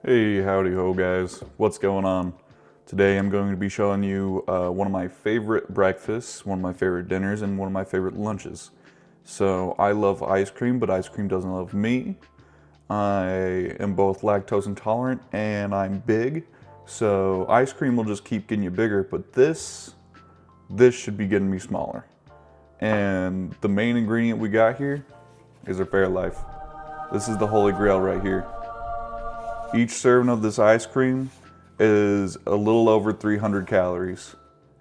Hey, howdy ho guys, what's going on? Today I'm going to be showing you one of my favorite breakfasts, one of my favorite dinners, and one of my favorite lunches. So I love ice cream, but ice cream doesn't love me. I am both lactose intolerant and I'm big, so ice cream will just keep getting you bigger, but this should be getting me smaller. And the main ingredient we got here is a Fairlife. This is the holy grail right here. Each serving of this ice cream is a little over 300 calories.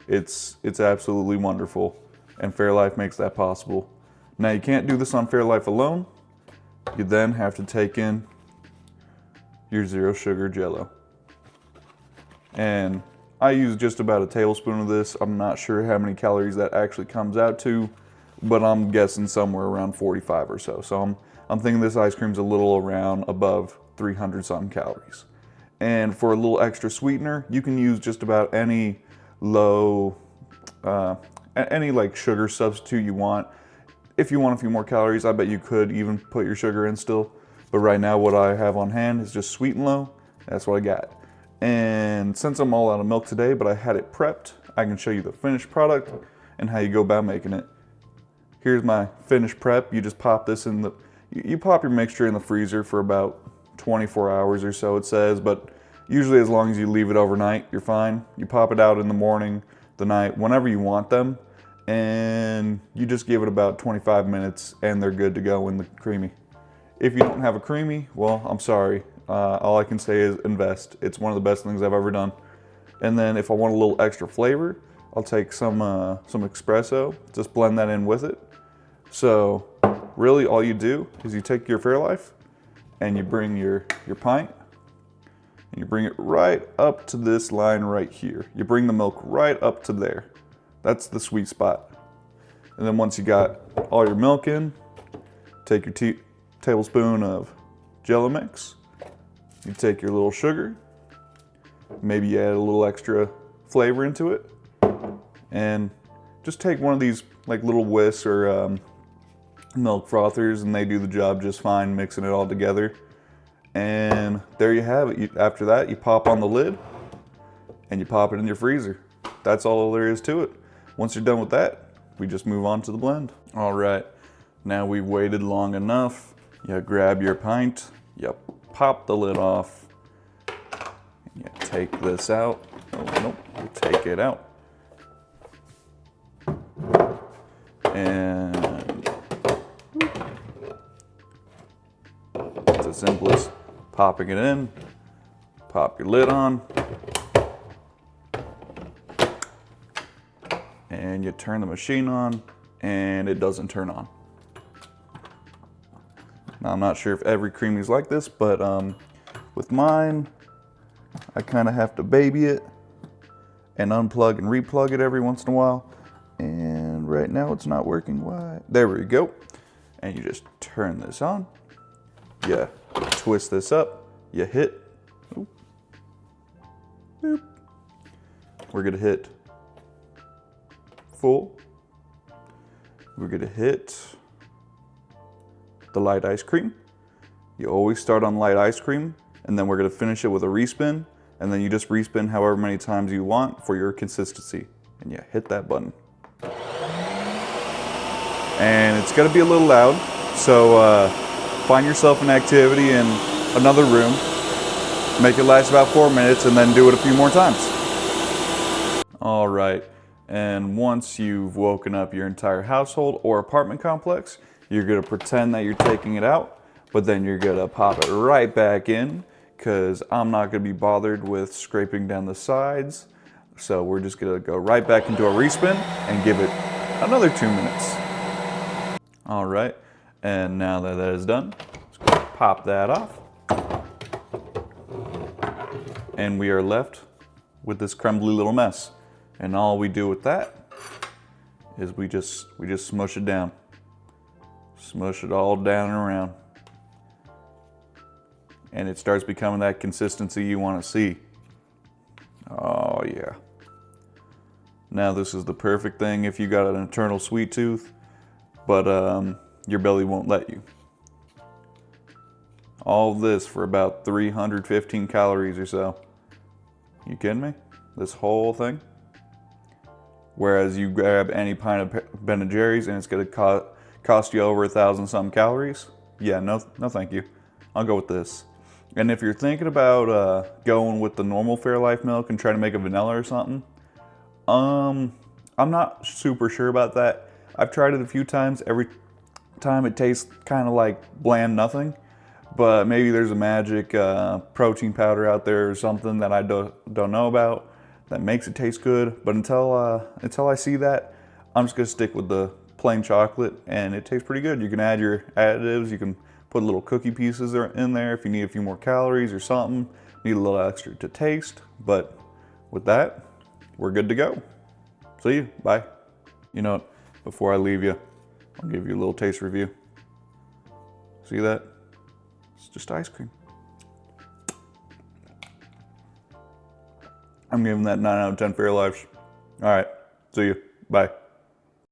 It's absolutely wonderful, and Fairlife makes that possible. Now you can't do this on Fairlife alone. You then have to take in your zero sugar Jello. And I use just about a tablespoon of this. I'm not sure how many calories that actually comes out to, but I'm guessing somewhere around 45 or so. So I'm thinking this ice cream's a little around above 300 something calories. And for a little extra sweetener, you can use just about any any like sugar substitute you want. If you want a few more calories, I bet you could even put your sugar in still. But right now what I have on hand is just sweet and low. That's what I got. And since I'm all out of milk today, but I had it prepped, I can show you the finished product and how you go about making it. Here's my finished prep. You just pop this in you pop your mixture in the freezer for about 24 hours or so it says, but usually as long as you leave it overnight, you're fine. You pop it out in the morning, the night, whenever you want them, and you just give it about 25 minutes and they're good to go in the creamy. If you don't have a creamy, well, I'm sorry. All I can say is invest. It's one of the best things I've ever done. And then if I want a little extra flavor, I'll take some espresso, just blend that in with it. So really all you do is you take your Fairlife and you bring your pint and you bring it right up to this line right here. You bring the milk right up to there. That's the sweet spot. And then once you got all your milk in, take your tablespoon of Jello mix. You take your little sugar, maybe you add a little extra flavor into it, and just take one of these like little whisks or milk frothers, and they do the job just fine mixing it all together. And there you have it. After that, you pop on the lid and you pop it in your freezer. That's all there is to it. Once you're done with that, we just move on to the blend. All right, now we've waited long enough. You grab your pint, you pop the lid off, and you take this out. Oh, nope, you take it out. And it's as simple as popping it in, pop your lid on, and you turn the machine on, and it doesn't turn on. Now, I'm not sure if every creamy's like this, but with mine, I kind of have to baby it and unplug and replug it every once in a while. And right now it's not working. Why? There we go. And you just turn this on. You twist this up. You hit. Oop, boop. We're gonna hit full. We're gonna hit the light ice cream. You always start on light ice cream, and then we're gonna finish it with a respin, and then you just respin however many times you want for your consistency. And you hit that button. And it's gonna be a little loud, so find yourself an activity in another room, make it last about 4 minutes, and then do it a few more times. All right, and once you've woken up your entire household or apartment complex, you're gonna pretend that you're taking it out, but then you're gonna pop it right back in, because I'm not gonna be bothered with scraping down the sides. So we're just gonna go right back into a respin and give it another 2 minutes. All right, and now that that is done, let's go pop that off. And we are left with this crumbly little mess. And all we do with that is we just smush it down. Smush it all down and around. And it starts becoming that consistency you want to see. Oh yeah. Now this is the perfect thing if you got an eternal sweet tooth, but your belly won't let you. All this for about 315 calories or so. You kidding me? This whole thing? Whereas you grab any pint of Ben & Jerry's and it's gonna cost you over 1,000 some calories. Yeah, no thank you. I'll go with this. And if you're thinking about going with the normal Fairlife milk and trying to make a vanilla or something, I'm not super sure about that. I've tried it a few times. Every time it tastes kind of like bland nothing. But maybe there's a magic protein powder out there or something that I don't know about that makes it taste good. But until I see that, I'm just gonna stick with the plain chocolate, and it tastes pretty good. You can add your additives. You can put little cookie pieces in there if you need a few more calories or something. Need a little extra to taste. But with that, we're good to go. See you. Bye. You know what? Before I leave you, I'll give you a little taste review. See that? It's just ice cream. I'm giving that 9 out of 10 Fairlifes. All right. See you. Bye.